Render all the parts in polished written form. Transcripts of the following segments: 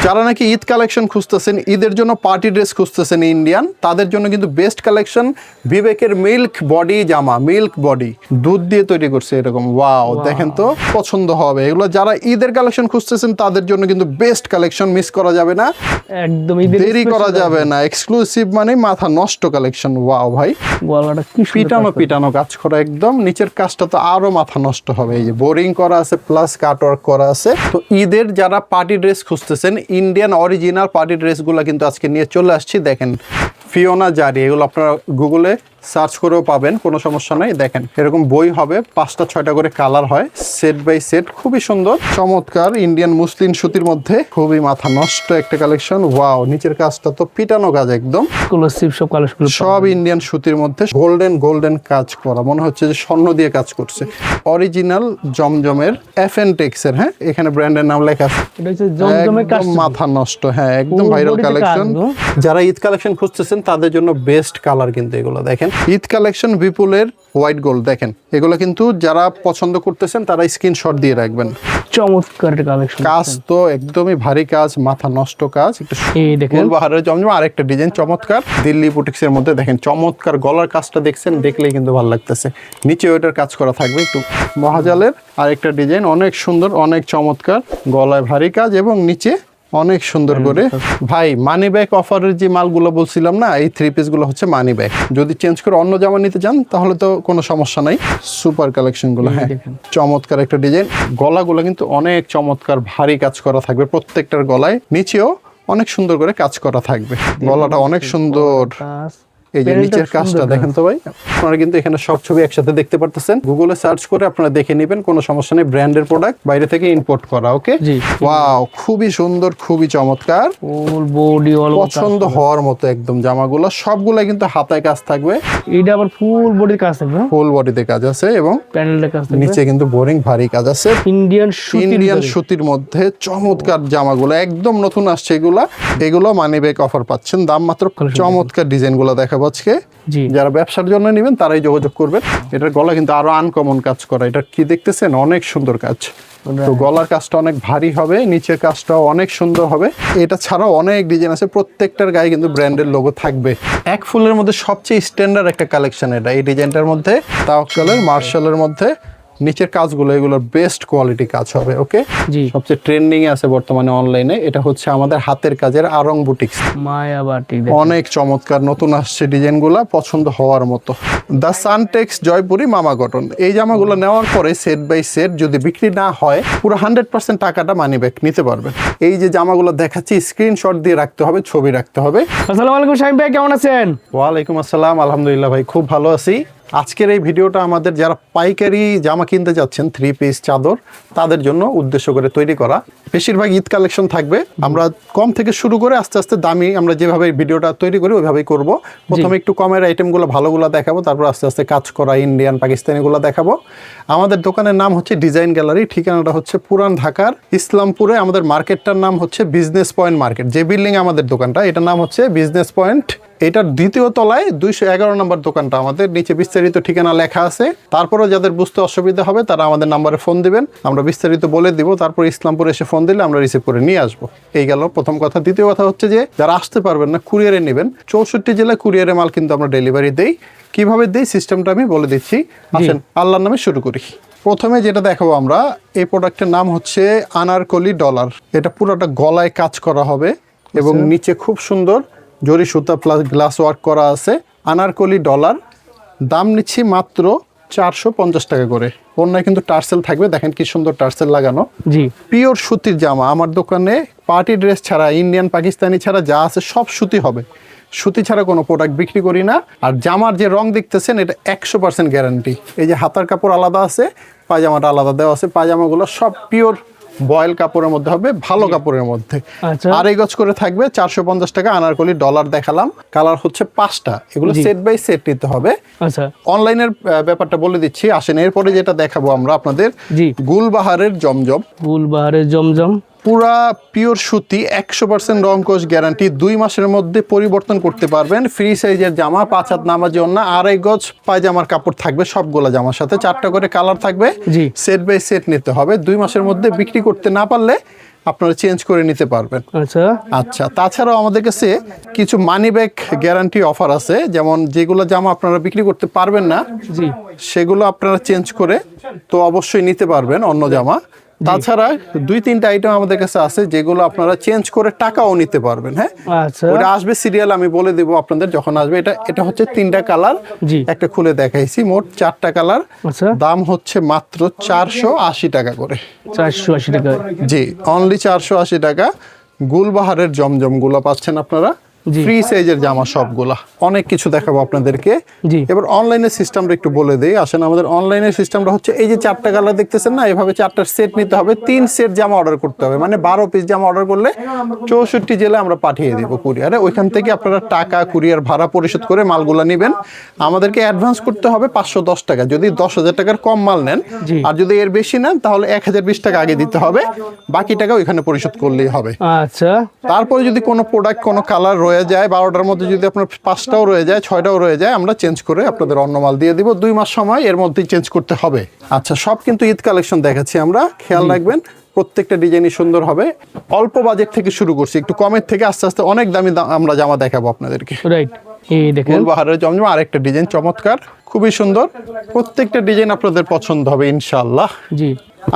যারা নাকি ঈদ কালেকশন খুঁজতেছেন, ঈদের জন্য পার্টি ড্রেস খুঁজতেছেন ইন্ডিয়ান, তাদের জন্য কিন্তু বেস্ট কালেকশন বিবেকের মিল্ক বডি জামা। মিল্ক বডি দুধ দিয়ে তৈরি করছে এরকম। ওয়াও, দেখেন তো, পছন্দ হবে এগুলো। যারা ঈদের কালেকশন খুঁজতেছেন তাদের জন্য কিন্তু বেস্ট কালেকশন, মিস করা যাবে না, একদম দেরি করা যাবে না। এক্সক্লুসিভ মানে মাথা নষ্ট কালেকশন। ওয়াও ভাই, গলাটা কি পিটানো কাজ করা, একদম নিচের কাজটা তো আরো মাথা নষ্ট হবে। এই যে বোরিং করা আছে প্লাস কাটওয়ার্ক করা আছে। তো ঈদের যারা পার্টি ড্রেস খুঁজতেছেন, ইন্ডিয়ান অরিজিনাল পার্টি ড্রেসগুলো কিন্তু আজকে নিয়ে চলে আসছি। দেখেন ফিওনা জারি, এগুলো আপনারা গুগলে সার্চ করেও পাবেন, কোনো সমস্যা নাই। দেখেন এরকম বই হবে, 5টা 6টা করে কালার হয়, সেট বাই সেট, খুবই সুন্দর চমৎকার ইন্ডিয়ান মুসলিম সুতির মধ্যে, খুবই মাথা নষ্ট একটা কালেকশন। ওয়াও, নিচের কাজটা তো পিটানো কাজ একদম, সব ইন্ডিয়ান সুতির মধ্যে গোল্ডেন কাজ করা, মনে হচ্ছে যে স্বর্ণ দিয়ে কাজ করছে। অরিজিনাল জমজমের FNTEX এর, হ্যাঁ এখানে ব্র্যান্ডের নাম লেখা আছে। একদম মাথা নষ্ট, হ্যাঁ একদম ভাইরাল কালেকশন। যারা ঈদ কালেকশন খুঁজতেছেন তাদের জন্য বেস্ট কালার কিন্তু এগুলো। দেখেন ঈদ কালেকশন বিপুলের হোয়াইট গোল্ড, দেখেন এগুলো কিন্তু যারা পছন্দ করতেছেন তারা স্ক্রিনশট দিয়ে রাখবেন। চমৎকার কালেকশন, কাজ তো একদমই ভারী কাজ, মাথা নষ্ট কাজ। গুলবাহারের জমজম আরেকটা ডিজাইন চমৎকার, দিল্লি বুটিক্স এর মধ্যে। দেখেন চমৎকার গলার কাজটা দেখছেন, দেখলেই কিন্তু ভালো লাগতেছে। নিচে ওইটার কাজ করা থাকবে একটু মহাজালের আরেকটা ডিজাইন, অনেক সুন্দর, অনেক চমৎকার, গলায় ভারী কাজ এবং নিচে অনেক সুন্দর করে। ভাই মানি ব্যাগ অফারের যে মালগুলো বলছিলাম না, এই 3 পিস গুলো হচ্ছে মানি ব্যাগ। যদি চেঞ্জ করে অন্য জামা নিতে চান তাহলে তো কোনো সমস্যা নাই। সুপার কালেকশন গুলো, হ্যাঁ চমৎকার একটা ডিজাইন। গলাগুলো কিন্তু অনেক চমৎকার, ভারী কাজ করা থাকবে প্রত্যেকটার গলায়, নিচেও অনেক সুন্দর করে কাজ করা থাকবে। গলাটা অনেক সুন্দর। এই যে নিচের কাজটা দেখেন তো ভাই, আপনারা কিন্তু এখানে সব ছবি একসাথে দেখতে পারতেছেন। গুগলে সার্চ করে আপনারা দেখে নেবেন, কোনো সমস্যা নেই। ব্র্যান্ডের প্রোডাক্ট, বাইরে থেকে ইম্পোর্ট করা। ওকে, ওয়াও, খুবই সুন্দর, খুবই চমৎকার, পছন্দ হওয়ার মতো একদম জামাগুলো। সবগুলা কিন্তু হাতায় কাজ থাকবে, এটা আবার ফুল বডির কাজ থাকবে, ফুল বডিতে কাজ আছে এবং প্যানেলের কাজ থাকবে। নিচে কিন্তু বোরিং ভারী কাজ আছে। ইন্ডিয়ান সুতির মধ্যে চমৎকার জামাগুলো, একদম নতুন আসছে এগুলো মানি ব্যাগ অফার পাচ্ছেন। দাম মাত্র, চমৎকার ডিজাইনগুলো দেখাবো আজকে। যারা ব্যবসার জন্য নেবেন তারাই যোগাযোগ করবেন। এটার গলা কিন্তু আরো আনকমন কাজ করা, এটা কি দেখতেছেন, অনেক সুন্দর কাজ। তো গলার কাজটা অনেক ভারী হবে, নিচের কাজটাও অনেক সুন্দর হবে। এটা ছাড়াও অনেক ডিজাইন আছে, প্রত্যেকটার গায়ে কিন্তু ব্র্যান্ডের লোগো থাকবে। এক ফুলের মধ্যে সবচেয়ে স্ট্যান্ডার্ড একটা কালেকশন এটা। এই ডিজাইনটার মধ্যে তাওয়াক্কালের মার্শালের মধ্যে নিচের কাজগুলো, এগুলো বেস্ট কোয়ালিটি কাজ হবে। ওকে, সবচেয়ে ট্রেন্ডিং এ আছে বর্তমানে অনলাইনে। এটা হচ্ছে আমাদের হাতের কাজের আরং বুটিক্স, অনেক চমৎকার, নতুন আসছে ডিজাইনগুলো, পছন্দ হওয়ার মতো। দ্য সানটেক্স জয়পুরি মামা কটন, এই জামাগুলো নেওয়ার পরে সেট বাই সেট যদি বিক্রি না হয়, পুরো 100% টাকাটা মানি ব্যাক নিতে পারবেন। এই যে জামাগুলো দেখাচ্ছি, স্ক্রিনশট দিয়ে রাখতে হবে, ছবি রাখতে হবে। আসসালামু আলাইকুম শাহিম ভাই, কেমন আছেন? ওয়ালাইকুম আসসালাম, আলহামদুলিল্লাহ ভাই, খুব ভালো আছি। আজকের এই ভিডিওটা আমাদের যারা পাইকারি জামা কিনতে যাচ্ছেন, 3 পিস চাদর, তাদের জন্য উদ্দেশ্য করে তৈরি করা। বেশিরভাগ ঈদ কালেকশন থাকবে। আমরা কম থেকে শুরু করে আস্তে আস্তে দামি, আমরা যেভাবে ভিডিওটা তৈরি করি ওইভাবেই করব। প্রথমে একটু কমের আইটেমগুলো, ভালোগুলো দেখাবো, তারপর আস্তে আস্তে কাজ করা ইন্ডিয়ান পাকিস্তানিগুলো দেখাবো। আমাদের দোকানের নাম হচ্ছে ডিজাইন গ্যালারি, ঠিকানাটা হচ্ছে পুরান ঢাকার ইসলামপুরে। আমাদের মার্কেটটার নাম হচ্ছে বিজনেস পয়েন্ট মার্কেট। যে বিল্ডিং আমাদের দোকানটা, এটার নাম হচ্ছে বিজনেস পয়েন্ট। এটার দ্বিতীয় তলায় 211 নম্বর দোকানটা আমাদের। নিচে বিস্তারিত ঠিকানা লেখা আছে। তারপরেও যাদের বুঝতে অসুবিধা হবে তারা আমাদের নাম্বারে ফোন দিবেন, আমরা বিস্তারিত বলে দিব। তারপর ইসলামপুর এসে ফোন দিলে আমরা রিসিভ করে নিয়ে আসবো। এই গেল প্রথম কথা। দ্বিতীয় কথা হচ্ছে যে যারা আসতে পারবেন না, কুরিয়ারে নেবেন। 64 জেলায় কুরিয়ারে মাল কিন্তু আমরা ডেলিভারি দেই। কিভাবে দেই সিস্টেমটা আমি বলে দিচ্ছি। আসেন আল্লাহর নামে শুরু করি। প্রথমে যেটা দেখাবো আমরা, এই প্রোডাক্টের নাম হচ্ছে আনারকলি ডলার। এটা পুরোটা গলায় কাজ করা হবে এবং নিচে খুব সুন্দর জরি সুতা প্লাস গ্লাস ওয়ার্ক করা আছে। আনারকলি ডলার, দাম নিচ্ছি মাত্র 450 টাকা করে। ওনায় কিন্তু টার্সেল থাকবে, দেখেন কি সুন্দর টার্সেল লাগানো। পিওর সুতির জামা। আমার দোকানে পার্টি ড্রেস ছাড়া, ইন্ডিয়ান পাকিস্তানি ছাড়া যা আছে সব সুতি হবে। সুতি ছাড়া কোনো প্রোডাক্ট বিক্রি করি না। আর জামার যে রং দেখতেছেন, এটা 100% গ্যারান্টি। এই যে হাতার কাপড় আলাদা আছে, পায়জামাটা আলাদা দেওয়া আছে। পায়জামাগুলো সব পিওর বয়েল কাপড়ের মধ্যে হবে, ভালো কাপড়ের মধ্যে। আড়াই গজ করে থাকবে, 450 টাকা। আনারকলি ডলার দেখালাম, কালার হচ্ছে 5টা। এগুলো সেট বাই সেট নিতে হবে। অনলাইনের ব্যাপারটা বলে দিচ্ছি, আসেন। এরপরে যেটা দেখাবো আমরা আপনাদের, গুলবাহারের জমজম। পুরা পিওর সুতি, 100% রং কোষ গ্যারান্টি। 2 মাসের মধ্যে পরিবর্তন করতে পারবেন। ফ্রি সাইজের জামা, 5 হাত নামাজি ওড়না, আড়াই গজ পায়জামার কাপড় থাকবে সবগুলা জামার সাথে। 4টা করে কালার থাকবে, সেট বাই সেট নিতে হবে। 2 মাসের মধ্যে বিক্রি করতে না পারলে আপনারা চেঞ্জ করে নিতে পারবেন। আচ্ছা আচ্ছা, তাছাড়াও আমাদের কাছে কিছু মানি ব্যাক গ্যারান্টি অফার আছে, যেমন যেগুলো জামা আপনারা বিক্রি করতে পারবেন না জি সেগুলো আপনারা চেঞ্জ করে তো অবশ্যই নিতে পারবেন অন্য জামা। তাছাড়া 2-3টা আইটেম আমাদের কাছে আছে যেগুলো আপনারা চেঞ্জ করে টাকাও নিতে পারবেন। হ্যাঁ, আচ্ছা ওটা আসবে সিরিয়াল, আমি বলে দেবো আপনাদের যখন আসবে। এটা হচ্ছে 3টা কালার, জি একটা খুলে দেখাইছি, মোট 4টা কালার। আচ্ছা দাম হচ্ছে মাত্র 480 টাকা করে। 480 টাকা। জি, অনলি 480 টাকা। গুলবাহারের জমজম গুলা পাচ্ছেন আপনারা, জি। ফ্রি সাইজের জামা সবগুলা। অনেক কিছু দেখাবো আপনাদেরকে। জি এবার অনলাইনের সিস্টেমটা একটু বলে দিই। আসেন, আমাদের অনলাইনের সিস্টেমটা হচ্ছে এই যে 4টা কালার দেখতেছেন না, এভাবে 4টার সেট নিতে হবে, 3 সেট জামা অর্ডার করতে হবে, মানে 12 পিস জামা অর্ডার করলে 64 জেলায় আমরা পাঠিয়ে দেবো কুরিয়ারে। ওইখান থেকে আপনারা টাকা কুরিয়ার ভাড়া পরিশোধ করে মালগুলা নেবেন। আমাদেরকে অ্যাডভান্স করতে হবে 510 টাকা যদি 10,000 টাকার কম মাল নেন। জি। আর যদি এর বেশি নেন তাহলে 1020 টাকা আগে দিতে হবে, বাকি টাকা ওইখানে পরিশোধ করলেই হবে। আচ্ছা তারপরে যদি কোনো প্রোডাক্ট কোনো কালার রয়ে যায়, 12টার মধ্যে যদি আপনার 5টাও রয়ে যায়, 6টাও রয়ে যায়, আমরা চেঞ্জ করে আপনাদের অন্য মাল দিয়ে দিব। 2 মাস সময়, এর মধ্যেই চেঞ্জ করতে হবে। আচ্ছা, সব কিন্তু ঈদ কালেকশন দেখাচ্ছি আমরা, খেয়াল রাখবেন প্রত্যেকটা ডিজাইনই সুন্দর হবে। অল্প বাজেট থেকে শুরু করছি, একটু কমের থেকে আস্তে আস্তে অনেক দামি আমরা জামা দেখাবো আপনাদেরকে। রাইট, এই দেখেন গুলবাহারের জমজম আরেকটা ডিজাইন চমৎকার, খুবই সুন্দর। প্রত্যেকটা ডিজাইন আপনাদের পছন্দ হবে ইনশাআল্লাহ। জি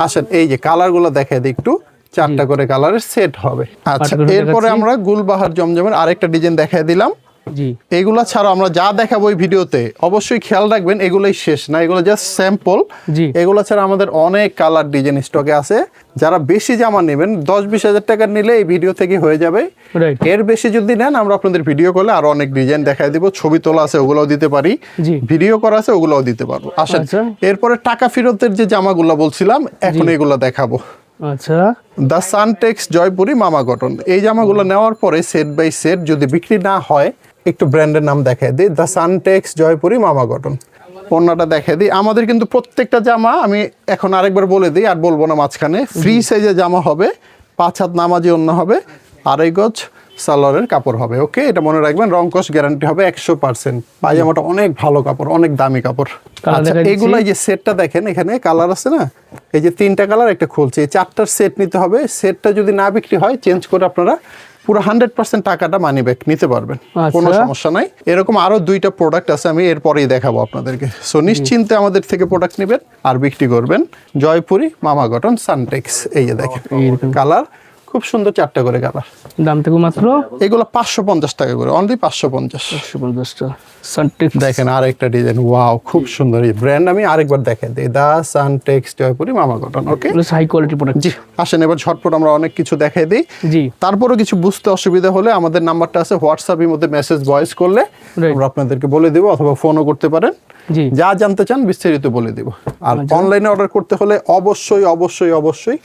আসেন, এই যে কালারগুলো দেখাই দিই একটু, 4টা করে কালারের সেট হবে। আচ্ছা, করে এরপরে দেখাচ্ছি। আমরা গুলবাহার জমজমের আরেকটা ডিজাইন দেখাই দিলাম। জি এইগুলা ছাড়া আমরা যা দেখাবো এই ভিডিওতে, অবশ্যই খেয়াল রাখবেন এগুলোই শেষ না, এগুলো জাস্ট স্যাম্পল। জি এগুলো ছাড়া আমাদের অনেক কালার ডিজাইন স্টকে আছে। যারা বেশি জামা নেবেন, 10-20 হাজার টাকার নিলে এই ভিডিও থেকে হয়ে যাবে। রাইট এর বেশি যদি নেন, আমরা আপনাদের ভিডিও করলে আরো অনেক ডিজাইন দেখাই দিব, ছবি তোলা আছে ওগুলোও দিতে পারি, জি ভিডিও করা আছে ওগুলোও দিতে পারবো। আসেন, আচ্ছা। এরপরে টাকা ফেরতের যে জামাগুলো বলছিলাম, এখন এগুলো দেখাবো। আচ্ছা দ্য সানটেক্স জয়পুরি মামা কটন, এই জামাগুলো নেওয়ার পরে সেট বাই সেট যদি বিক্রি না হয়, একটু ব্র্যান্ডের নাম দেখাই দিই, দ্য সানটেক্স জয়পুরি মামা কটন। পণ্যটা দেখাই দিই। আমাদের কিন্তু প্রত্যেকটা জামা, আমি এখন আরেকবার বলে দিই, আর বলবো না মাঝখানে, ফ্রি সাইজের জামা হবে, 5 হাত নামাজি ওড়না হবে, 2.5 গজ সালোয়ারের কাপড় হবে। ওকে, এটা মনে রাখবেন, রং কস গ্যারান্টি হবে 100%। পায়জামাটা অনেক ভালো কাপড়, অনেক দামি কাপড়। কালার আচ্ছা, দেখাই দিচ্ছি। এগুলো এই যে সেটটা দেখেন, এখানে কালার আছে না, এই যে 3টা কালার, একটা খুলছে, এই 4টার সেট নিতে হবে। সেটটা যদি না বিক্রি হয়, চেঞ্জ করে আপনারা পুরো 100% টাকাটা মানি ব্যাক নিতে পারবেন, কোনো আচ্ছা। সমস্যা নাই। এরকম আরো 2টা প্রোডাক্ট আছে, আমি এরপরেই দেখাবো আপনাদেরকে। সো নিশ্চিন্তে আমাদের থেকে প্রোডাক্ট নেবেন আর বিক্রি করবেন। জয়পুরি মামা কটন সানটেক্স, এই যে দেখেন এইরকম। কালার, খুব সুন্দর 4টা করে কালার। দাম থেকে মাত্র এগুলো 550 টাকা করে, অনলি 550। 150 টাকা। সানটেক্স দেখেন আরেকটা ডিজাইন, ওয়াও, খুব সুন্দর। এই ব্র্যান্ড আমি আরেকবার দেখাই দিই, দা সানটেক্স জয়পুরি মামা কটন। ওকে, হাই কোয়ালিটি প্রোডাক্ট। জি, আসেন এবার ঝটপট আমরা অনেক কিছু দেখাই দিই। জি তারপরেও কিছু বুঝতে অসুবিধা হলে আমাদের নাম্বারটা আছে হোয়াটসঅ্যাপের মধ্যে, মেসেজ ভয়েস করলে Right. আমরা আপনাদেরকে বলে দেবো, অথবা ফোনও করতে পারেন। জি যা জানতে চান বিস্তারিত বলে দেব। আর অনলাইনে অর্ডার করতে হলে অবশ্যই অবশ্যই অবশ্যই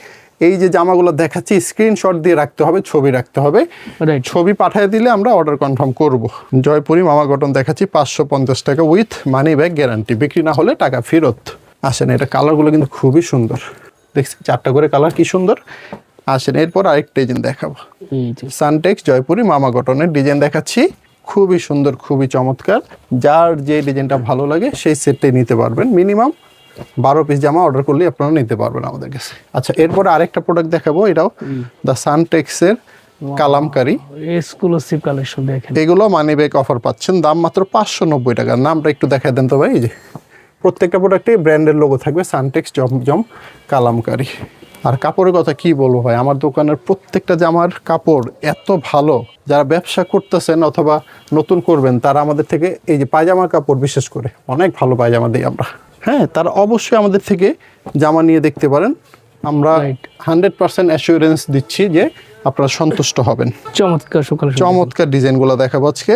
এই যে জামাগুলো দেখাচ্ছি, স্ক্রিনশট দিয়ে রাখতে হবে, ছবি রাখতে হবে। রাইট ছবি পাঠিয়ে দিলে আমরা অর্ডার কনফার্ম করব। জয়পুরি মামা কটন দেখাচ্ছি 550 টাকা উইথ মানি ব্যাক গ্যারান্টি, বিক্রি না হলে টাকা ফেরত। আসেন, এটা কালারগুলো কিন্তু খুবই সুন্দর, দেখছি 4টা করে কালার, কি সুন্দর। আসেন, এরপর আরেকটা ডিজাইন দেখাবো, এই যে সানটেক্স জয়পুরি মামা কটনের ডিজাইন দেখাচ্ছি, খুবই সুন্দর, খুবই চমৎকার। যার যে ডিজাইনটা ভালো লাগে সেই সেটটাই নিতে পারবেন। মিনিমাম 12 পিস জামা অর্ডার করলে আপনারা নিতে পারবেন আমাদের কাছে। আচ্ছা, এরপরে আরেকটা প্রোডাক্ট দেখাবো, এটাও দ্য সানটেক্সের কালামকারি। এক্সক্লুসিভ কালেকশন দেখেন। এগুলো মানি ব্যাক অফার পাচ্ছেন, দাম মাত্র 590 টাকা। নামটা একটু দেখাই দেন তো ভাই। এই যে প্রত্যেকটা প্রোডাক্টে ব্র্যান্ডের লোগো থাকবে, সানটেক্স জমজম কালামকারি। আর কাপড়ের কথা কি বলবো ভাই, আমার দোকানের প্রত্যেকটা জামার কাপড় এত ভালো। যারা ব্যবসা করতেছেন অথবা নতুন করবেন, তারা আমাদের থেকে এই যে পায়জামার কাপড়, বিশেষ করে অনেক ভালো পায়জামা দিই আমরা। হ্যাঁ, তারা অবশ্যই আমাদের থেকে জামা নিয়ে দেখতে পারেন। আমরা Right. 100% অ্যাসুরেন্স দিচ্ছি যে আপনারা সন্তুষ্ট হবেন। চমৎকার সকাল চমৎকার ডিজাইনগুলো দেখাবো আজকে,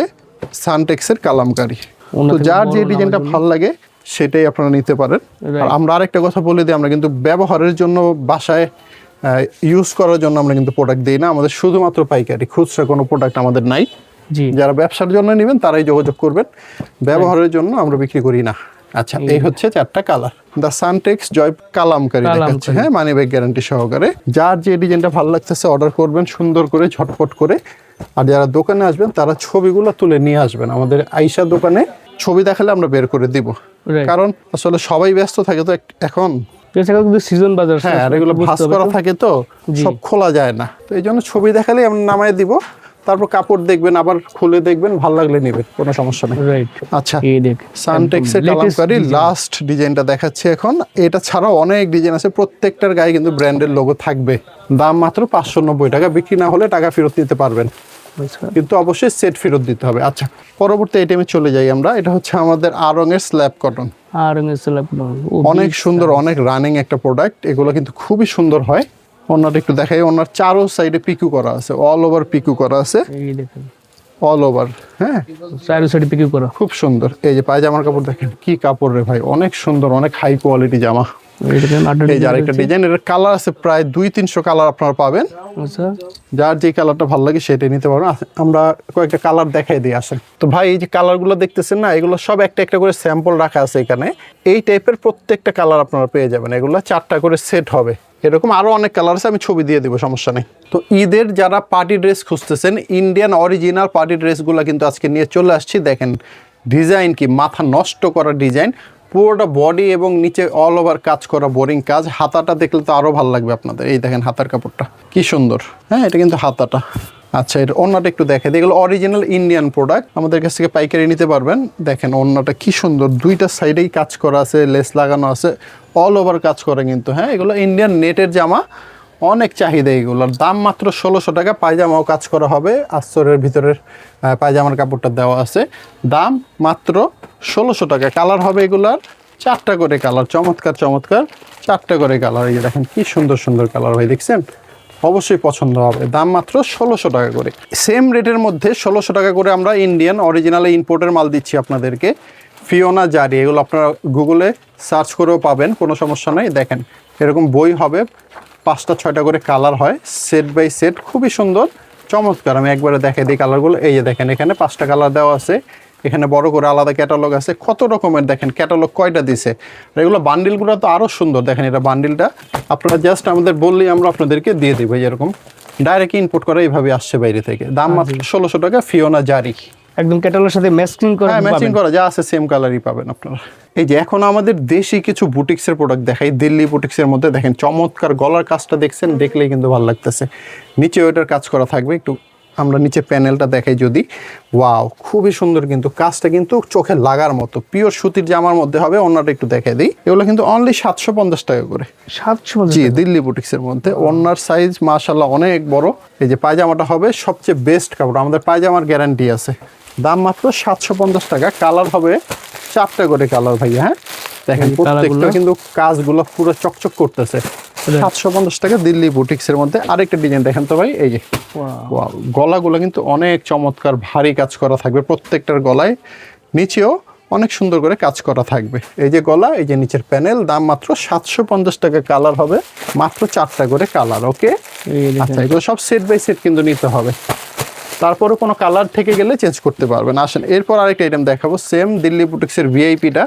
সানটেক্সের কালামকারি। ওনার তো থেকে যার বড় যে না ডিজাইনটা হলে- ভালো লাগে সেটাই আপনারা নিতে পারেন। আর আমরা আরেকটা কথা বলে দিই, আমরা কিন্তু ব্যবহারের জন্য, বাসায় ইউজ করার জন্য আমরা কিন্তু প্রোডাক্ট দিই না। আমাদের শুধুমাত্র পাইকারি, খুচরা কোনো প্রোডাক্ট আমাদের নাই। জি যারা ব্যবসার জন্য নেবেন তারাই যোগাযোগ করবেন, ব্যবহারের জন্য আমরা বিক্রি করি না। আচ্ছা, এই হচ্ছে 4টা কালার, দ্য সানটেক্স জয় কালামকারি দেখাচ্ছে। হ্যাঁ, মানি ব্যাক গ্যারান্টি সহকারে। যার যে ডিজাইনটা ভালো লাগতেছে অর্ডার করবেন সুন্দর করে, ঝটপট করে। আর যারা দোকানে আসবেন তারা ছবিগুলো তুলে নিয়ে আসবেন আমাদের আইসা দোকানে, ছবি দেখালে আমরা বের করে দিব। Right. কারণ আসলে সবাই ব্যস্ত থাকে তো এখন, এছাড়া কিন্তু সিজন বাজার হ্যাঁ, আর এগুলো ভাঁজ করা থাকে তো জি। সব খোলা যায় না, তো এই জন্য ছবি দেখালেই আমরা নামায় দিব, তারপর কাপড় দেখবেন, আবার খুলে দেখবেন, ভালো লাগলে নেবেন, কোনো সমস্যা নেই। রাইট, আচ্ছা, এই দেখ সানটেক্সের কালামকারী লাস্ট ডিজাইনটা দেখাচ্ছি এখন। এটা ছাড়াও অনেক ডিজাইন আছে, প্রত্যেকটার গায়ে কিন্তু ব্র্যান্ডের লোগো থাকবে। দাম মাত্র 590 টাকা, বিক্রি না হলে টাকা ফেরত নিতে পারবেন, কিন্তু অবশ্যই সেট ফেরত দিতে হবে। আচ্ছা, পরবর্তী আইটেমে চলে যাই আমরা। এটা হচ্ছে আমাদের আড়ং-এর স্ল্যাব কটন, আর স্ল্যাব অনেক সুন্দর, অনেক রানিং একটা প্রোডাক্ট। এগুলো কিন্তু খুবই সুন্দর হয়। ওনাটা একটু দেখাই, ওনার চারো সাইডে পিকু করা আছে, অল ওভার পিকু করা আছে, এই দেখেন অল ওভার। হ্যাঁ, চারো সাইডে পিকু করা, খুব সুন্দর। এই যে পায়জামার কাপড় দেখেন, কি কাপড় রে ভাই, অনেক সুন্দর, অনেক হাই কোয়ালিটি জামা। এই দেখেন এই যে আরেকটা ডিজাইন, এর কালার আছে প্রায় 200-300 কালার আপনারা পাবেন। আচ্ছা, যার যে কালারটা ভালো লাগে সেটাই নিতে পারবেন। আমরা কয়েকটা কালার দেখাই দিয়ে আসেন। তো ভাই, এই যে কালারগুলো দেখতেছেন না, এগুলো সব একটা একটা করে স্যাম্পল রাখা আছে এখানে। এই টাইপের প্রত্যেকটা কালার আপনারা পেয়ে যাবেন, এগুলো 4টা করে সেট হবে। এরকম আরো অনেক কালার আছে, আমি ছবি দিয়ে দিব, সমস্যা নেই। তো ঈদের যারা পার্টি ড্রেস খুঁজতেছেন, ইন্ডিয়ান অরিজিনাল পার্টি ড্রেসগুলো কিন্তু আজকে নিয়ে চলে আসছি। দেখেন ডিজাইন কি মাথা নষ্ট করা ডিজাইন, পুরোটা বডি এবং নিচে অল ওভার কাজ করা, বোরিং কাজ। হাতাটা দেখলে তো আরো ভালো লাগবে আপনাদের। এই দেখেন হাতার কাপড়টা কি সুন্দর। হ্যাঁ, এটা কিন্তু হাতাটা। আচ্ছা, এটা ওড়নাটা একটু দেখে দিই, এগুলো অরিজিনাল ইন্ডিয়ান প্রোডাক্ট, আমাদের কাছ থেকে পাইকারি নিতে পারবেন। দেখেন ওড়নাটা কি সুন্দর, দুইটা সাইডেই কাজ করা আছে, লেস লাগানো আছে, অল ওভার কাজ করে কিন্তু। হ্যাঁ, এগুলো ইন্ডিয়ান নেটের জামা, অনেক চাহিদা এগুলোর। দাম মাত্র 1600 টাকা। পায়জামাও কাজ করা হবে, আস্তরের ভিতরের পায়জামার কাপড়টা দেওয়া আছে। দাম মাত্র 1600 টাকা। কালার হবে এগুলার 4টা করে কালার, চমৎকার চমৎকার 4টা করে কালার। এই যে দেখেন কি সুন্দর সুন্দর কালার ভাই, দেখছেন? অবশ্যই পছন্দ হবে। দাম মাত্র 1600 টাকা করে। সেম রেটের মধ্যে 1600 টাকা করে আমরা ইন্ডিয়ান অরিজিনাল ইম্পোর্টের মাল দিচ্ছি আপনাদেরকে। ফিওনা জারি, এগুলো আপনারা গুগলে সার্চ করেও পাবেন, কোনো সমস্যা নেই। দেখেন এরকম বই হবে, 5টা-6টা করে কালার হয়, সেট বাই সেট, খুবই সুন্দর চমৎকার। আমি একবারে দেখাই দিই কালারগুলো। এই যে দেখেন, এখানে 5টা কালার দেওয়া আছে, এখানে বড় করে আলাদা ক্যাটালগ আছে, কত রকমের। দেখেন ক্যাটালগ কয়টা দিছে। আর এগুলো বান্ডিলগুলো তো আরও সুন্দর। দেখেন এটা বান্ডিলটা, আপনারা জাস্ট আমাদের বললেই আমরা আপনাদেরকে দিয়ে দেবো। এরকম ডাইরেক্ট ইম্পোর্ট করা এইভাবে আসছে বাইরে থেকে। দাম মাত্র 1600 টাকা। ফিওনা জারি, একদম ক্যাটালগের সাথে ম্যাচিং করা, হ্যাঁ ম্যাচিং করা যা আছে সেম কালারই পাবেন আপনারা। এই যে এখন আমাদের দেশি কিছু বুটিক্সের প্রোডাক্ট দেখাই। দিল্লি বুটিক্সের মধ্যে দেখেন চমৎকার গলার কাজটা, দেখছেন, দেখলেই কিন্তু ভালো লাগতেছে। নিচে ওইটার কাজ করা থাকবে, একটু আমরা নিচে প্যানেলটা দেখাই যদি। ওয়াও, খুবই সুন্দর কিন্তু কাজটা, কিন্তু চোখে লাগার মতো। পিওর সুতির জামার মধ্যে হবে। ওড়নাটা একটু দেখাই দিই, এগুলো কিন্তু অনলি 750 টাকা করে। 750? জি, দিল্লি বুটিক্সের মধ্যে। ওড়নার সাইজ মাশাআল্লাহ অনেক বড়। এই যে পায়জামাটা হবে সবচেয়ে বেস্ট কাপড়, আমাদের পায়জামার গ্যারান্টি আছে। দাম মাত্র 750 টাকা। কালার হবে 4টা করে কালার ভাইয়া। হ্যাঁ, দেখেন প্রত্যেকটা কিন্তু কাজগুলো পুরো চকচক করতেছে। 750 টাকা দিল্লি বুটিক্সের মধ্যে। আরেকটা ডিজাইন দেখেন তো ভাই, এই যে ওয়াও, গলাগুলো কিন্তু অনেক চমৎকার, ভারী কাজ করা থাকবে প্রত্যেকটার গলায়। নিচেও অনেক সুন্দর করে কাজ করা থাকবে। এই যে গলা, এই যে নিচের প্যানেল। দাম মাত্র 750 টাকা। কালার হবে মাত্র 4টা করে কালার। ওকে, আচ্ছা, এগুলো সব সেট বাই সেট কিন্তু নিতে হবে, তারপরে কোনো কালার থেকে গেলে চেঞ্জ করতে পারবেন। আসেন এরপর আরেকটা আইটেম দেখাবো, সেম দিল্লি বুটিক্সের ভিআইপিটা।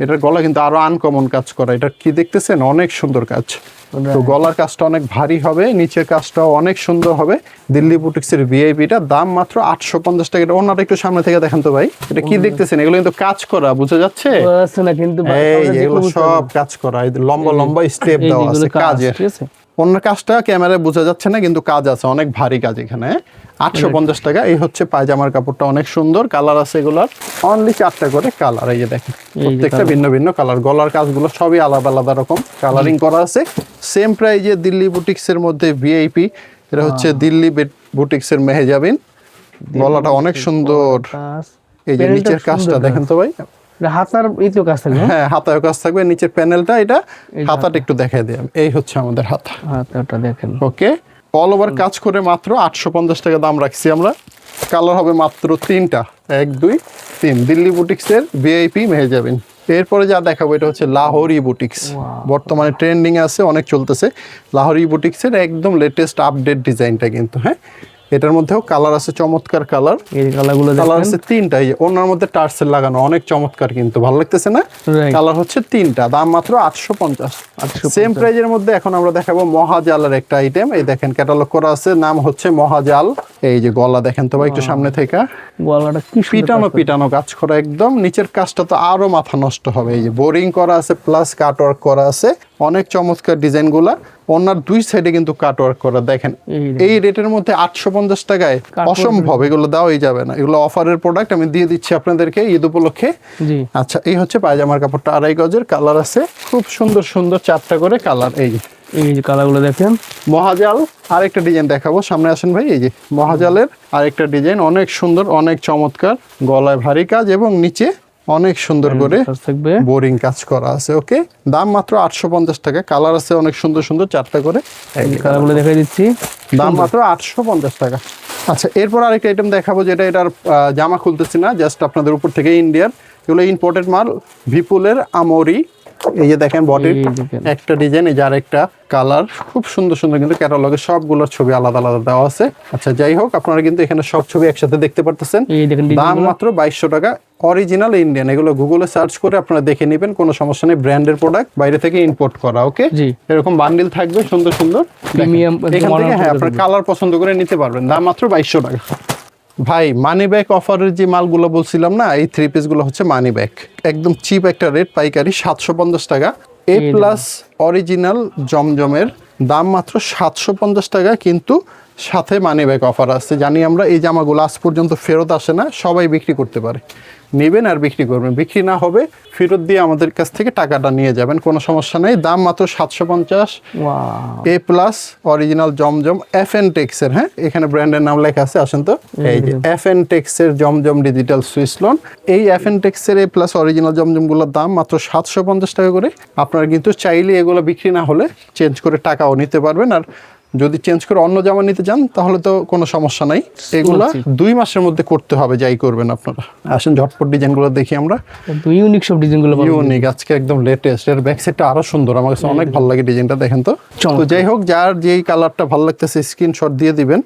এটার গলা কিন্তু আরো আনকমন কাজ করা। এটা কি দেখতেছেন, অনেক সুন্দর কাজ। তো গলার কাজটা অনেক ভারী হবে, নিচের কাজটাও অনেক সুন্দর হবে। দিল্লি বুটিক্সের ভিআইপিটা। দাম মাত্র 850 টাকা। ওনাটা একটু সামনে থেকে দেখেন তো ভাই, এটা কি দেখতেছেন, এগুলো কিন্তু কাজ করা, বোঝা যাচ্ছে? কিন্তু এই যে এগুলো সব কাজ করা, এই লম্বা লম্বা স্টেপ দেওয়া আছে কাজের। অন্য কাজটা ক্যামেরায় বোঝা যাচ্ছে না, কিন্তু কাজ আছে, অনেক ভারী কাজ এখানে। 850 টাকা। এই হচ্ছে পায়জামার কাপড়টা, অনেক সুন্দর কালার আছে এগুলার। অনলি 4টা করে কালার। এই যে দেখেন প্রত্যেকটা ভিন্ন ভিন্ন কালার। গলার কাজগুলো সবই আলাদা আলাদা রকম কালারিং করা আছে। সেম প্রাইজে দিল্লি বুটিক্সের মধ্যে ভিআইপি। এটা হচ্ছে দিল্লি বুটিক্সের মেহেজাবিন। গলাটা অনেক সুন্দর। এই যে নিচের কাজটা দেখেন তো ভাই, হাতার ইতো কাজ থাকবে। হ্যাঁ, হাতায় কাজ থাকবে। নিচের প্যানেলটা, এটা হাতাটা একটু দেখাই দিই। এই হচ্ছে আমাদের হাতা। হাতাটা দেখেন। ওকে, অল ওভার কাজ করে মাত্র 850 টাকা দাম রাখছি আমরা। কালার হবে মাত্র 3টা, 1 2 3। দিল্লি বুটিক্সের ভিআইপি মেহেজাবিন। এরপরে যা দেখাবো এটা হচ্ছে লাহোরি বুটিক্স। বর্তমানে ট্রেন্ডিং আছে, অনেক চলতেছে। লাহোরি বুটিক্সের একদম লেটেস্ট আপডেট ডিজাইনটা কিন্তু। হ্যাঁ, এটার মধ্যেও কালার আছে, চমৎকার কালার। এই কালারগুলো কালার আছে 3টা। এই ওনার মধ্যে টার্সেল লাগানো, অনেক চমৎকার কিন্তু, ভালো লাগতেছে না? কালার হচ্ছে 3টা। দাম মাত্র 850। সেম প্রাইজের মধ্যে এখন আমরা দেখাবো মহাজালের একটা আইটেম। এই দেখেন ক্যাটালগ করা আছে, নাম হচ্ছে মহাজাল। এই যে গলা দেখেন তো ভাই একটু সামনে থেকে, গলাটা কি সুন্দর পিটানো কাজ করা। পিটানো কাজ করা একদম। নিচের কাজটা তো আরো মাথা নষ্ট হবে। এই যে বোরিং করা আছে প্লাস কাটওয়ার্ক করা আছে, অনেক চমৎকার ডিজাইন গুলা। ওনার দুই সাইডে কিন্তু কাটওয়ার্ক করা দেখেন। এই রেটের মধ্যে 850 টাকায় অসম্ভব, এগুলো দেওয়াই যাবে না। এগুলো অফারের প্রোডাক্ট, আমি দিয়ে দিচ্ছি আপনাদেরকে ঈদ উপলক্ষে। জি আচ্ছা, এই হচ্ছে পায়জামার কাপড়টা, 2.5 গজের, কালার আছে খুব সুন্দর সুন্দর 4টা করে কালার। এই যে এই যে কালারগুলো দেখেন। মহাজাল আরেকটা ডিজাইন দেখাবো, সামনে আসেন ভাই। এই যে মহাজালের আরেকটা ডিজাইন, অনেক সুন্দর, অনেক চমৎকার, গলায় ভারী কাজ এবং নিচে অনেক সুন্দর করে কাজ থাকবে। বোরিং কাজ করা আছে। ওকে, দাম মাত্র 850 টাকা। কালার আছে অনেক সুন্দর সুন্দর 4টা করে, এই যে কালারগুলো দেখাই দিচ্ছি। দাম মাত্র 850 টাকা। আচ্ছা, এরপর আরেকটা আইটেম দেখাবো, যেটা এটার জামা খুলতেছি না, জাস্ট আপনাদের উপর থেকে ইন্ডিয়ার, এগুলো ইম্পোর্টেড মাল, ভিপুলের আমরি। এই যে দেখেন বডির এই দেখেন। একটা ডিজাইন, এই যে আরেকটা কালার, খুব সুন্দর সুন্দর, কিন্তু ক্যাটালগে সবগুলোর ছবি আলাদা আলাদা দেওয়া আছে। আচ্ছা, যাই হোক, আপনারা কিন্তু এখানে সব ছবি একসাথে দেখতে পারতেছেন। এই দেখেন দাম ডিজাইনগুলো। মাত্র 2200 টাকা, অরিজিনাল ইন্ডিয়ান। এগুলো গুগলে সার্চ করে আপনারা দেখে নেবেন, কোনো সমস্যা নেই। ব্র্যান্ডের প্রোডাক্ট, বাইরে থেকে ইম্পোর্ট করা। ওকে, জি। এরকম বান্ডিল থাকবে সুন্দর সুন্দর, প্রিমিয়াম এখান থেকে হ্যাঁ আপনার কালার পছন্দ করে নিতে পারবেন। দাম মাত্র 2200 টাকা। ভাই, মানি ব্যাগ অফারের যে মালগুলো বলছিলাম না, এই 3 পিসগুলো হচ্ছে মানি ব্যাগ, একদম চিপ একটা রেট, পাইকারি 750 টাকা। এ প্লাস অরিজিনাল জমজমের দাম মাত্র 750 টাকা, কিন্তু সাথে মানি ব্যাগ অফার আছে। জানি আমরা, এই জামাগুলো আজ পর্যন্ত ফেরত আসে না, সবাই বিক্রি করতে পারে। নেবেন আর বিক্রি করবেন, বিক্রি না হবে ফেরত দিয়ে আমাদের কাছ থেকে টাকাটা নিয়ে যাবেন, কোনো সমস্যা নেই। দাম মাত্র 750। ওয়াও, এ প্লাস অরিজিনাল জমজম এফএনটেক্সের, হ্যাঁ এখানে ব্র্যান্ডের নাম লেখা আছে, আসেন তো। এই যে এফএনটেক্সের জমজম ডিজিটাল সুইস লোন, এই এফএনটেক্সের এ প্লাস অরিজিনাল জমজমগুলোর দাম মাত্র 750 টাকা করে। আপনারা কিন্তু চাইলে এগুলো বিক্রি না হলে চেঞ্জ করে টাকাও নিতে পারবেন, আর যদি চেঞ্জ করে অন্য জামা নিতে চান তাহলে তো কোনো সমস্যা নাই। এগুলা 2 মাসের মধ্যে করতে হবে, যাই করবেন আপনারা। আসেন ঝটপট ডিজাইনগুলো দেখি আমরা। তো ইউনিক সব ডিজাইনগুলো পাবেন। ইউনিক, আজকে একদম লেটেস্ট। এর ব্যাক সাইডটা আরো সুন্দর, আমার কাছে অনেক ভালো লাগে ডিজাইনটা, দেখেন তো। তো যাই হোক, যার যেই কালারটা ভালো লাগতেছে স্ক্রিনশট দিয়ে দিবেন।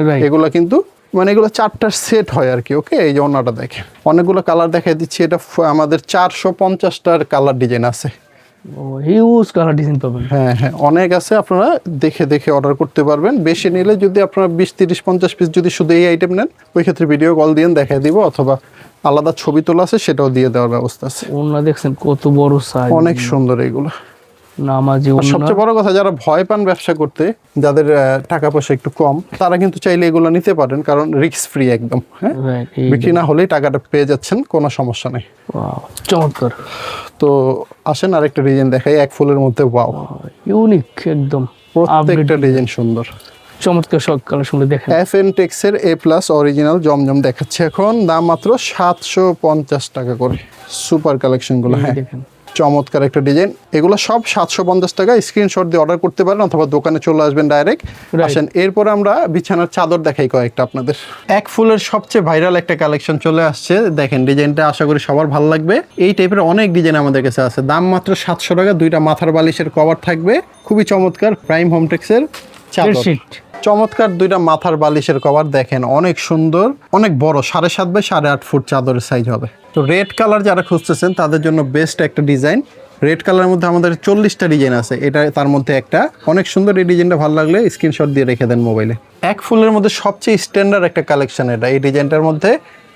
Right. এগুলা কিন্তু মানে এগুলো 4টার সেট হয় আর কি। ওকে, এই যে অন্যটা দেখেন, অনেকগুলো কালার দেখাই দিচ্ছি। এটা আমাদের 450টার কালার ডিজাইন আছে। হিউজ কালার ডিজাইন পাবেন। হ্যাঁ হ্যাঁ, অনেক আছে, আপনারা দেখে দেখে অর্ডার করতে পারবেন। বেশি নিলে যদি আপনারা 20, 30, 50 পিস যদি শুধু এই আইটেম নেন, ওই ক্ষেত্রে ভিডিও কল দিয়ে দেখাই দিব, অথবা আলাদা ছবি তোলা আছে সেটাও দিয়ে দেওয়ার ব্যবস্থা আছে। ওন্না দেখছেন কত বড় সাইজ, অনেক সুন্দর এইগুলো। নামাজি আর ওন্না। সবচেয়ে বড় কথা, যারা ভয় পান ব্যবসা করতে, যাদের টাকা পয়সা একটু কম, তারা কিন্তু চাইলে এগুলো নিতে পারেন, কারণ রিস্ক ফ্রি একদম। হ্যাঁ, Right, এই বিক্রি না হলেই টাকাটা পেয়ে যাচ্ছেন, কোনো সমস্যা নেই। ওয়াও, চমৎকার, তো আসেন আরেকটা ডিজাইন দেখাই, এক ফুলের মধ্যে। ওয়াও, ইউনিক একদম, প্রত্যেকটা ডিজাইন সুন্দর। চমৎকার সব কালেকশনগুলো দেখেন। এফএনটেক্সের এ প্লাস অরিজিনাল জমজম দেখাচ্ছে এখন, দাম মাত্র 750 টাকা করে। সুপার কালেকশনগুলো, হ্যাঁ দেখেন চমৎকার একটা ডিজাইন। এগুলো সব 750 টাকা। স্ক্রিনশট দিয়ে অর্ডার করতে পারেন, অথবা দোকানে চলে আসবেন ডাইরেক্ট। আসেন, এরপর আমরা বিছানার চাদর দেখাই কয়েকটা আপনাদের। এক ফুলের সবচেয়ে ভাইরাল একটা কালেকশন চলে আসছে, দেখেন ডিজাইনটা আশা করি সবার ভালো লাগবে। এই টাইপের অনেক ডিজাইন আমাদের কাছে আছে, দাম মাত্র 700 টাকা। 2টা মাথার বালিশের কভার থাকবে, খুবই চমৎকার, প্রাইম হোমটেক্সের চাদর। বেডশিট। চমৎকার 2টা মাথার বালিশের কভার দেখেন, অনেক সুন্দর, অনেক বড়, 7.5 বাই 8.5 ফুট চাদরের সাইজ হবে। তো রেড কালার যারা খুঁজতেছেন তাদের জন্য বেস্ট একটা ডিজাইন। রেড কালারের মধ্যে আমাদের 40টা ডিজাইন আছে, এটা তার মধ্যে একটা। অনেক সুন্দর, এই ডিজাইনটা ভালো লাগলে স্ক্রিনশট দিয়ে রেখে দেন মোবাইলে। এক ফুলের মধ্যে সবচেয়ে স্ট্যান্ডার্ড একটা কালেকশন এটা। এই ডিজাইনটার মধ্যে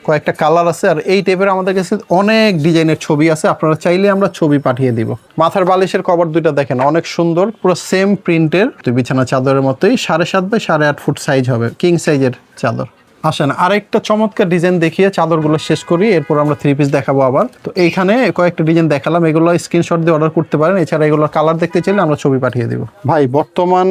কয়েকটা কালার আছে, আর এই টাইপের আমাদের কাছে অনেক ডিজাইনের ছবি আছে, আপনারা চাইলে আমরা ছবি পাঠিয়ে দিব। মাথার বালিশের কভার 2টা দেখেন, অনেক সুন্দর, পুরো সেম প্রিন্টের, তো বিছানা চাদরের মতোই 7.5 বাই 8.5 ফুট সাইজ হবে, কিং সাইজের চাদর। আসেন আরেকটা চমৎকার ডিজাইন দেখিয়ে চাদরগুলো শেষ করি, এরপর আমরা 3 পিস দেখাবো আবার। তো এইখানে কয়েকটা ডিজাইন দেখালাম, এগুলো স্ক্রিনশট দিয়ে অর্ডার করতে পারেন। এছাড়া এগুলোর কালার দেখতে চাইলে আমরা ছবি পাঠিয়ে দিব। ভাই, বর্তমান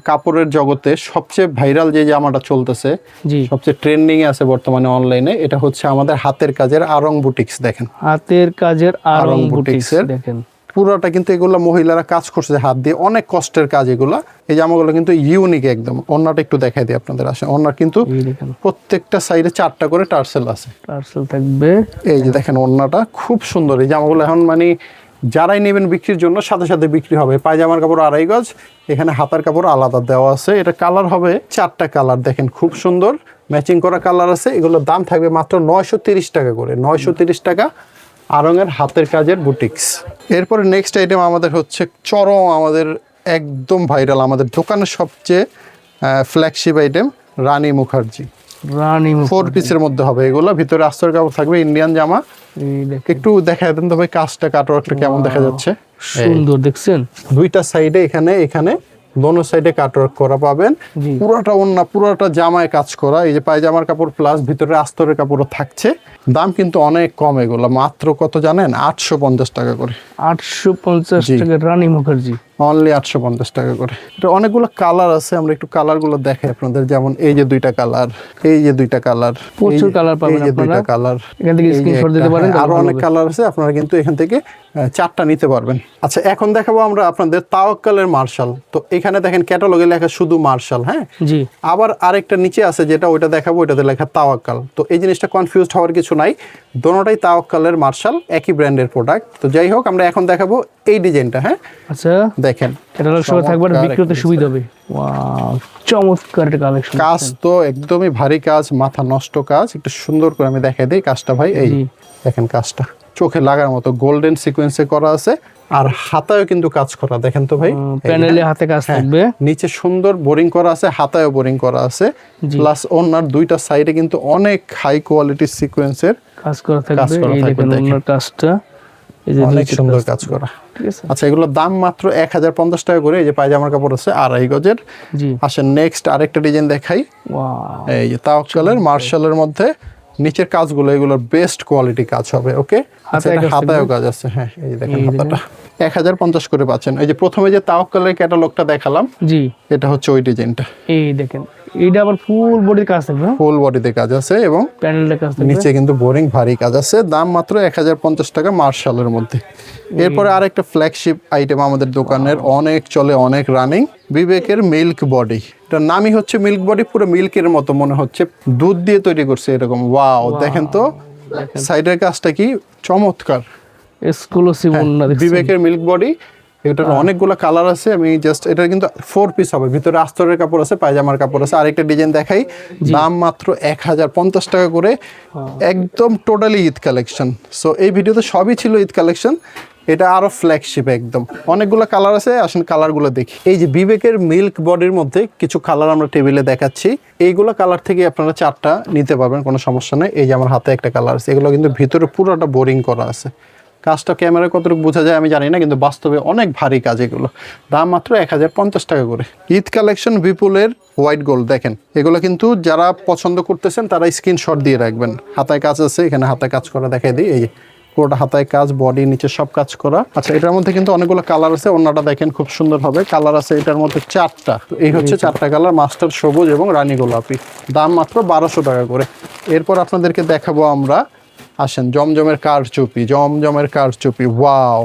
কাপড়ের জগতে সবচেয়ে ভাইরাল যে জামাটা চলতেছে, জি, সবচেয়ে ট্রেন্ডিং এ আছে বর্তমানে অনলাইনে, এটা হচ্ছে আমাদের হাতের কাজের আরং বুটিক্স। দেখেন হাতের কাজের আরং আরং বুটিক্স বুটিক্সের দেখেন, পুরোটা কিন্তু এগুলো মহিলারা কাজ করছে হাত দিয়ে, অনেক কষ্টের কাজ এগুলা। এই জামাগুলো কিন্তু ইউনিক একদম। ওন্নাটা একটু দেখাই দিই আপনাদের। আসেন, ওন্নার কিন্তু এই দেখেন প্রত্যেকটা সাইডে 4টা করে টার্সেল আছে। টার্সেল থাকবে। এই যে দেখেন, ওন্নাটা খুব সুন্দর। এই জামাগুলো এখন মানে যারাই নেবেন বিক্রির জন্য সাথে সাথে বিক্রি হবে। পায়জামার কাপড় 2.5 গজ, এখানে হাতার কাপড় আলাদা দেওয়া আছে। এটা কালার হবে 4টা কালার, দেখেন খুব সুন্দর ম্যাচিং করা কালার আছে। এগুলোর দাম থাকবে মাত্র 930 টাকা করে। 930 টাকা আরঙের হাতের কাজের বুটিক্স। এরপরে নেক্সট আইটেম আমাদের হচ্ছে আমাদের একদম ভাইরাল, আমাদের দোকানের সবচেয়ে ফ্ল্যাগশিপ আইটেম, রানী মুখার্জি রানী মুখ 4 পিসের মধ্যে হবে এগুলো, ভিতরে আস্তর কাপড় থাকবে, ইন্ডিয়ান জামা। এই দেখেন একটু দেখায় দেন তো ভাই কাজটা, কাটওয়ার্কটা কেমন দেখা যাচ্ছে। সুন্দর দেখছেন, দুইটা সাইডে এখানে দোনো সাইডে কাটওয়ার্ক করা পাবেন। জি। পুরোটা ওন্না, পুরোটা জামায় কাজ করা, এই যে পায়জামার কাপড় প্লাস ভিতরে আস্তরের কাপড়ও থাকছে। দাম কিন্তু অনেক কম এগুলো, মাত্র কত জানেন? 850 টাকা করে। 850 জি। টাকা রানী মুখার্জি। অনলি 850 টাকা করে। এটা অনেকগুলো কালার আছে, আমরা একটু কালারগুলো দেখাই আপনাদের। যেমন এই যে দুইটা কালার, এই যে দুইটা কালার, প্রচুর colour পাবেন এই যে দুইটা আপনারা। কালার, এখান থেকে স্ক্রিনশট দিতে পারেন, আরো তাহলে অনেক ভালো কালার আছে, আপনারা কিন্তু এখান থেকে 4টা নিতে পারবেন। আচ্ছা, এখন দেখাবো আমরা আপনাদের তাওয়াক্কালের মার্শাল। তো এখানে দেখেন ক্যাটালগে লেখা শুধু মার্শাল, হ্যাঁ। জি। আবার আরেকটা নিচে আছে যেটা, ওইটা দেখাবো, ওইটাতে লেখা তাওয়াক্কাল। তো এই জিনিসটা কনফিউজড হওয়ার কিছু নাই, দোনোটাই তাওয়াক্কালের মার্শাল, একই ব্র্যান্ডের প্রোডাক্ট। তো যাই হোক, আমরা এখন দেখাবো এই ডিজাইনটা, হ্যাঁ। আচ্ছা, দেখেন ক্যাটালগ সহ থাকবে আর চমৎকার বিক্রিতে একটা সুবিধা হবে। ওয়াও, চমৎকার একটা কালেকশন। কাজ তো একদমই ভারী কাজ, মাথা নষ্ট কাজ। একটু সুন্দর করে আমি দেখাই দিই কাজটা ভাই। এই জি। দেখেন কাজটা চোখে লাগার মতো গোল্ডেন সিকোয়েন্সে করা আছে, আর হাতায়ও কিন্তু কাজ করা, দেখেন তো ভাই। এই প্যানেলে দেখেন। হাতে কাজ হ্যাঁ, থাকবে। নিচে সুন্দর বোরিং করা আছে, হাতায়ও বোরিং করা আছে, জি। প্লাস ওনার দুইটা সাইডে কিন্তু অনেক হাই কোয়ালিটির সিকোয়েন্সের কাজ করা কাজ থাকবে। করা এই থাকবে, দেখেন দেখেন। অন্য কাজটা, এই যে অনেক নিচের সুন্দর কাজ কাজ করা। ঠিক আছে। আচ্ছা, এগুলোর দাম মাত্র 1050 টাকা করে। এই যে পায়জামার কাপড় আছে 2.5 গজের। জি। আসেন নেক্সট আরেকটা ডিজাইন দেখাই। ওয়াও, এই যে তাওয়াক্কালের মার্শালের মধ্যে নিচের কাজগুলো, এগুলোর বেস্ট কোয়ালিটি কাজ হবে। ওকে, আচ্ছা, এটা কাজ হাতায়ও থাকবে। কাজ আছে, হ্যাঁ। এই যে দেখেন এই হাতাটা 1050 করে পাচ্ছেন। এই যে প্রথমে যে তাওয়াক্কালের ক্যাটালগটা দেখালাম, জি। এটা হচ্ছে ওই ডিজাইনটা। এই দেখেন, এইটা আবার ফুল বডির কাজ থাকবে, ফুল বডিতে কাজ আছে এবং প্যানেলের কাজ থাকবে। নিচে কিন্তু বোরিং ভারী কাজ আছে। দাম মাত্র 1050 টাকা মার্শালের মধ্যে। এরপরে আরেকটা ফ্ল্যাগশিপ আইটেম আমাদের দোকানের, অনেক চলে, অনেক রানিং, বিবেকের মিল্ক বডি। এটার নামই হচ্ছে মিল্ক বডি, পুরো মিল্কের মতো মনে হচ্ছে, দুধ দিয়ে তৈরি করছে এরকম। ওয়াও, দেখেন তো সাইডের কাজটা কি চমৎকার। এক্সক্লুসিভ ওন্না দেখছেন। বিবেকের মিল্ক বডি, এটার অনেকগুলো কালার আছে। আমি জাস্ট, এটা কিন্তু 4 পিস হবে, ভিতরে আস্তরের কাপড় আছে, পায়জামার কাপড় আছে। আরেকটা ডিজাইন দেখাই, দাম মাত্র 1050 টাকা করে, একদম টোটালি ঈদ কালেকশন। সো এই ভিডিওতে সবই ছিল ঈদ কালেকশন, এটা আরো ফ্ল্যাগশিপ একদম। অনেকগুলো কালার আছে, আসেন কালারগুলো দেখি। এই যে বিবেকের মিল্ক বডির মধ্যে কিছু কালার আমরা টেবিলে দেখাচ্ছি, এইগুলো কালার থেকে আপনারা 4টা নিতে পারবেন, কোনো সমস্যা নেই। এই যে আমার হাতে একটা কালার আছে, এগুলো কিন্তু ভিতরে পুরোটা বোরিং করা আছে। কাজটা ক্যামেরায় কতটুকু বোঝা যায় আমি জানি না, কিন্তু বাস্তবে অনেক ভারী কাজ এগুলো। দাম মাত্র 1050 টাকা করে। ঈদ কালেকশন বিপুলের হোয়াইট গোল্ড, দেখেন এগুলো কিন্তু যারা পছন্দ করতেছেন তারা স্ক্রিনশট দিয়ে রাখবেন। হাতায় কাজ আছে, এখানে হাতায় কাজ করা দেখাই দিই। এই যে পুরোটা হাতায় কাজ, বডি নিচে সব কাজ করা। আচ্ছা, এটার মধ্যে কিন্তু অনেকগুলো কালার আছে, অন্যটা দেখেন খুব সুন্দর হবে। কালার আছে এটার মধ্যে 4টা। এই হচ্ছে 4টা কালার, মাস্টার সবুজ এবং রানী গোলাপি। দাম মাত্র 1200 টাকা করে। এরপর আপনাদেরকে দেখাবো আমরা, আসেন, জমজমের কারচুপি। জমজমের কারচুপি, ওয়াও,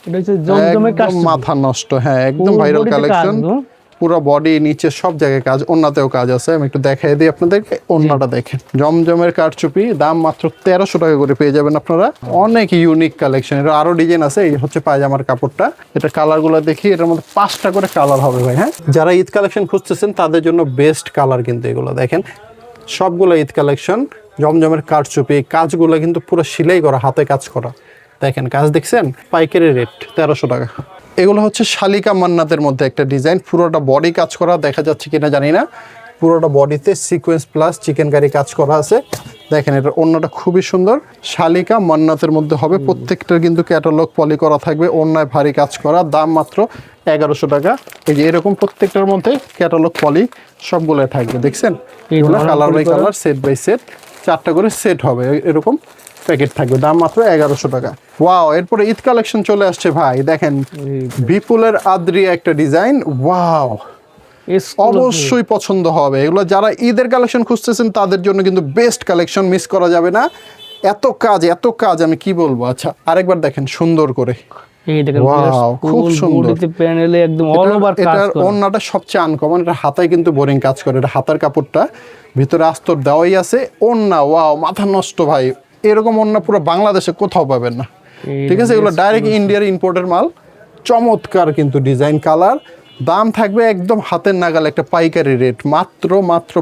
এটা হচ্ছে জমজমের কাজ। একদম মাথা নষ্ট, হ্যাঁ, একদম Full ভাইরাল body তে কালেকশন। কাজ, গো। পুরো বডি নিচে সব জায়গায় কাজ, ওন্নাতেও কাজ আছে। আমি একটু দেখাই দিই আপনাদেরকে, ওন্নাটা দেখেন। জমজমের কারচুপি, দাম মাত্র 1300 টাকা করে পেয়ে যাবেন আপনারা। অনেক ইউনিক কালেকশন, এটা আরো ডিজাইন আছে। এই হচ্ছে পায়জামার কাপড়টা, এটা কালারগুলো দেখি। এটার মধ্যে 5টা করে কালার হবে ভাই, হ্যাঁ। যারা ঈদ কালেকশন খুঁজতেছেন তাদের জন্য বেস্ট কালার কিন্তু এগুলো, দেখেন সবগুলো ঈদ কালেকশন। জমজমের কারচুপি, কাজগুলো কিন্তু পুরো সেলাই করা, হাতে কাজ করা। দেখেন কাজ দেখছেন, পাইকারি রেট 1300 টাকা। এগুলো হচ্ছে শালিকা মান্নাতের মধ্যে একটা ডিজাইন, পুরোটা বডি কাজ করা, দেখা যাচ্ছে কিনা জানি না। পুরোটা বডিতে সিকোয়েন্স প্লাস চিকেন কারি কাজ করা আছে। দেখেন এটার ওড়নাটা খুবই সুন্দর, শালিকা মান্নাতের মধ্যে হবে। প্রত্যেকটার কিন্তু ক্যাটালগ পলি করা থাকবে, ওড়নায় ভারী কাজ করা। দাম মাত্র 1100 টাকা। এই যে এরকম প্রত্যেকটার মধ্যে ক্যাটালগ পলি সবগুলো থাকবে, দেখছেন এগুলো colour by colour, set by set, 4টা করে সেট হবে, এরকম প্যাকেট থাকবে। দাম মাত্র 1100 টাকা। ওয়াও, এরপরে ঈদ কালেকশন চলে আসছে ভাই, দেখেন বিপুলের আদ্রিয়া একটা ডিজাইন। ওয়াও, অবশ্যই পছন্দ হবে এগুলো। যারা ঈদের কালেকশন খুঁজতেছেন তাদের জন্য কিন্তু বেস্ট কালেকশন, মিস করা যাবে না। এত কাজ, এত কাজ, আমি কি বলবো। আচ্ছা, আরেকবার দেখেন সুন্দর করে। এই দেখেন, ওয়াও, খুব সুন্দর। বডিতে প্যানেলে একদম অল ওভার কাজ এটার করা। ওন্নাটা সবচেয়ে আনকমন, এটা হাতায় কিন্তু বোরিং কাজ করে। এটা হাতার কাপড়টা, ভিতরে আস্তর দেওয়াই আছে। ওন্না, ওয়াও, মাথা নষ্ট ভাই, এরকম ওন্না পুরো বাংলাদেশে কোথাও পাবেন না, ঠিক আছে। এগুলো ডাইরেক্ট ইন্ডিয়ার ইম্পোর্টের মাল। চমৎকার কিন্তু ডিজাইন, কালার, দাম থাকবে একদম হাতের নাগাল, একটা পাইকারি রেট, মাত্র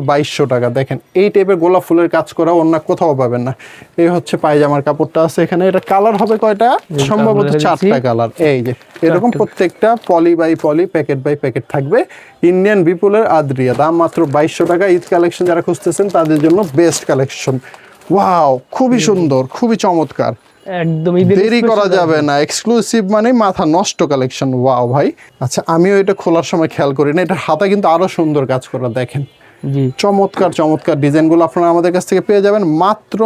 2200 টাকা। দেখেন এই টাইপের গোলাপ ফুলের কাজ করা অন্য কোথাও পাবেন না। এই হচ্ছে পায়জামার কাপড়টা আছে এখানে। এটা কালার হবে কয়টা? সম্ভবত 4টা কালার। এই যে এরকম প্রত্যেকটা poly by poly, packet by packet থাকবে। ইন্ডিয়ান বিপুলের আদ্রিয়া, দাম মাত্র 2200 টাকা। ঈদ কালেকশন যারা খুঁজতেছেন তাদের জন্য বেস্ট কালেকশন। ওয়াও, খুবই সুন্দর, খুবই চমৎকার, একদমই দেরি করা যাবে না। এক্সক্লুসিভ মানে মাথা নষ্ট কালেকশন। ওয়াও ভাই, আচ্ছা আমিও এটা খোলার সময় খেয়াল করি না, এটার হাতা কিন্তু আরো সুন্দর কাজ করা। দেখেন জি, চমৎকার চমৎকার ডিজাইনগুলো আপনারা আমাদের কাছ থেকে পেয়ে যাবেন মাত্র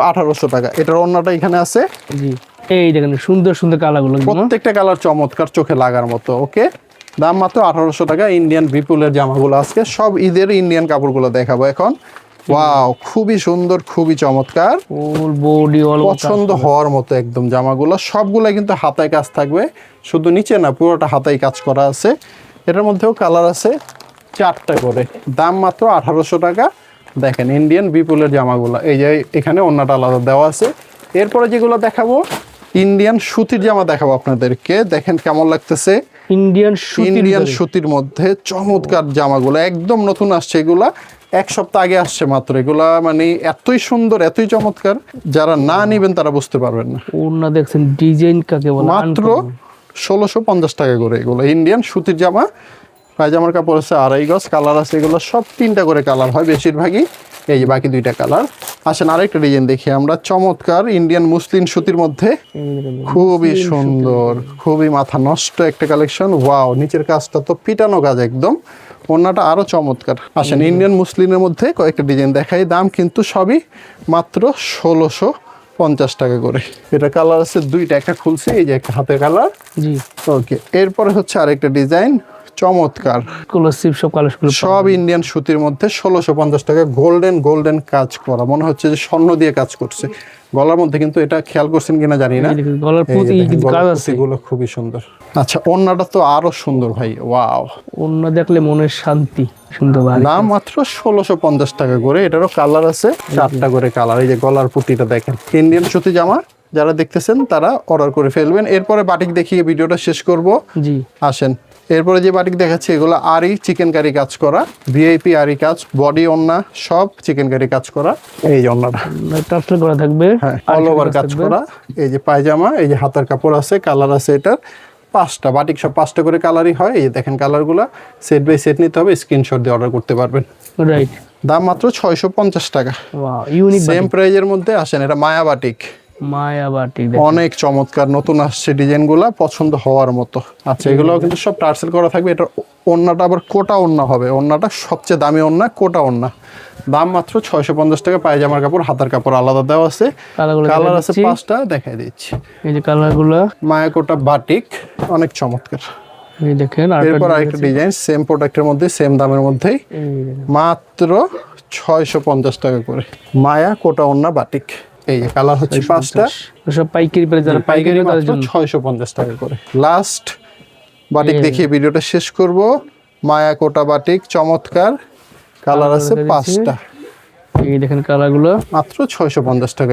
1800 টাকা। এটার অন্যটা এখানে আছে। জি, এই দেখেন সুন্দর সুন্দর কালারগুলো, প্রত্যেকটা কালার চমৎকার, চোখে লাগার মতো। ওকে, দাম মাত্র 1800 টাকা। ইন্ডিয়ান বিপুলের জামাগুলো আজকে সব ঈদের ইন্ডিয়ান কাপড়গুলো দেখাবো এখন। ওয়াও, খুবই সুন্দর, খুবই চমৎকার, ফুল বডি অল পছন্দ হওয়ার মতো একদম জামাগুলো। সবগুলো কিন্তু হাতায় কাজ থাকবে, শুধু নিচে না, পুরোটা হাতায় কাজ করা আছে। এটার মধ্যেও কালার আছে 4টা করে। দাম মাত্র 1800 টাকা। দেখেন ইন্ডিয়ান বিপুলের জামাগুলো, এই যে এখানে অন্যটা আলাদা দেওয়া আছে। এরপরে যেগুলো দেখাবো ইন্ডিয়ান সুতির জামা দেখাবো আপনাদেরকে। দেখেন কেমন লাগতেছে, ইন্ডিয়ান ইন্ডিয়ান সুতির মধ্যে চমৎকার জামাগুলো, একদম নতুন আসছে এগুলা, 1 সপ্তাহ আগে আসছে মাত্র। এগুলা মানে এতই সুন্দর, এতই চমৎকার, যারা না নিবেন তারা বুঝতে পারবেন না। ওড়না দেখছেন ডিজাইন কাকে বলে, মাত্র 1650 টাকা করে এগুলো ইন্ডিয়ান সুতির জামা। পায়জামার কাপড় আছে 2.5 গজ, কালার আছে এগুলো সব 3টা করে কালার হয় বেশিরভাগই। এই যে বাকি 2টা কালার। আসেন আরেকটা ডিজাইন দেখি আমরা, চমৎকার ইন্ডিয়ান মুসলিম সুতির মধ্যে, খুবই সুন্দর, খুবই মাথা নষ্ট একটা কালেকশন। ওয়াও, নিচের কাজটা তো পিটানো কাজ একদম, ওড়নাটা আরো চমৎকার। আসেন ইন্ডিয়ান মুসলিমের মধ্যে কয়েকটা ডিজাইন দেখাই, দাম কিন্তু সবই মাত্র 1650 টাকা করে। এটা কালার আছে 2টা, একটা খুলছে, এই যে একটা হাতের কালার। জি, ওকে, এরপরে হচ্ছে আরেকটা ডিজাইন, চমৎকার এক্সক্লুসিভ সব কালারগুলো সব ইন্ডিয়ান সুতির মধ্যে 1650 টাকা। গোল্ডেন গোল্ডেন কাজ করা, মনে হচ্ছে যে স্বর্ণ দিয়ে কাজ করছে। গলার মধ্যে কিন্তু এটা খেয়াল করছেন কিনা জানি না, গলার এই যে পুঁতি দেখেন, কিন্তু গলার কাজ আছে। পুঁতিগুলো খুবই সুন্দর। আচ্ছা ওড়নাটা তো আরো সুন্দর ভাই। ওয়াও, ওড়না দেখলে মনের শান্তি, সুন্দর ভাই। দাম মাত্র 1650 টাকা করে। এটারও কালার আছে 4টা করে কালার। এই যে গলার পুঁতিটা দেখেন, ইন্ডিয়ান সুতি জামা যারা দেখতেছেন তারা অর্ডার করে ফেলবেন। এরপরে বাটিক দেখিয়ে ভিডিওটা শেষ করব। জি, আসেন এরপরে যে বাটিক দেখাচ্ছি এগুলো আরি চিকেন কারি কাজ করা, ভিআইপি আরি কাজ, বডি ওড়না সব চিকেন কারি কাজ করা। এই যে ওড়নাটা, টার্সেল করা থাকবে, হ্যাঁ অল ওভার কাজ করা। এই যে পায়জামা, এই যে হাতার কাপড় আছে, কালার আছে এটার 5টা। বাটিক সব 5টা করে কালারই হয়। এই যে দেখেন কালারগুলো, সেট বাই সেট নিতে হবে, স্ক্রিনশট দিয়ে অর্ডার করতে পারবেন। রাইট। দাম মাত্র 650 টাকা। ওয়াও, ইউনিক সেম প্রাইজের মধ্যে। আসেন এটা মায়া বাটিক, মায়া বাটিক, অনেক চমৎকার, নতুন আসছে ডিজাইনগুলো, পছন্দ হওয়ার মতো। আচ্ছা এগুলো কিন্তু সব টার্সেল করা থাকবে। এটা ওড়নাটা আবার কোটা ওড়না হবে, ওড়নাটা সবচেয়ে দামি ওড়না, কোটা ওড়না। দাম মাত্র 650 টাকা। পায়জামার কাপড়, হাতার কাপড় আলাদা দেওয়া আছে, কালার আছে 5টা, দেখাই দিচ্ছি। এই যে কালারগুলো, মায়া কোটা বাটিক, অনেক চমৎকার। এই দেখেন। এরপর আরেকটা ডিজাইন সেম প্রোডাক্টের মধ্যে, সেম দামের মধ্যেই, মাত্র 650 টাকা করে। মায়া কোটা ওড়না বাটিক। এই যে কালার হচ্ছে 5টা, সব পাইকারি প্রাইস, যারা পাইকারি তাদের মাত্র জন্য 650 টাকা করে। লাস্ট বাটিক দেখিয়ে ভিডিওটা শেষ করব। মায়া কোটা বাটিক, চমৎকার, কালার আছে 5টা, এই দেখেন কালারগুলো মাত্র 650 টাকা।